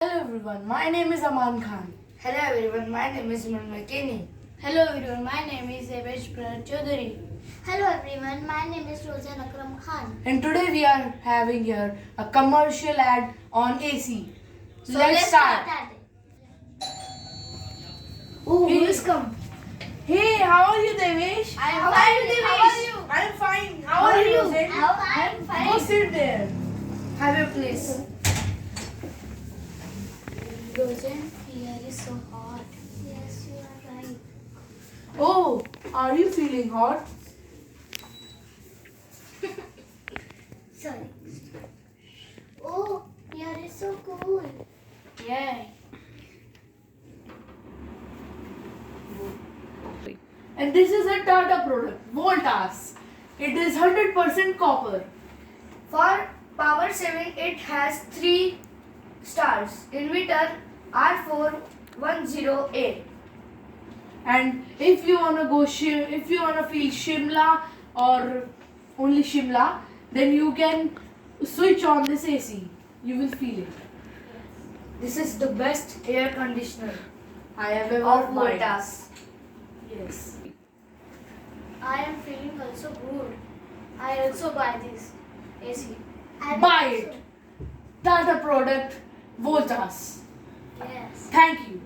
Hello everyone, my name is Aman Khan. Hello everyone, my name is Manmay Kenny. Hello everyone, my name is Devesh Pranat Chaudhary. Hello everyone, my name is Rozan Akram Khan. And today we are having here a commercial ad on AC. So let's start. Oh, Hey. who is come? Hey, how are you Devesh? I am How fine. are you, Devesh? How are you? I'm fine. How are you? Rosen? I am fine. Go sit there. Have a place. Rosen, here is so hot. Yes, you are right. Oh, are you feeling hot? Sorry. Oh, here is so cool. Yeah. And this is a Tata product, Voltas. It is 100% copper. For power saving, it has 3 stars. Inverter R410A. And if you wanna feel Shimla or only Shimla, then you can switch on this AC. You will feel it. This is the best air conditioner I have ever of bought. Voltas. Yes. I am feeling also good. I also buy this AC. Buy it. Tata product, Voltas. Yes. Thank you.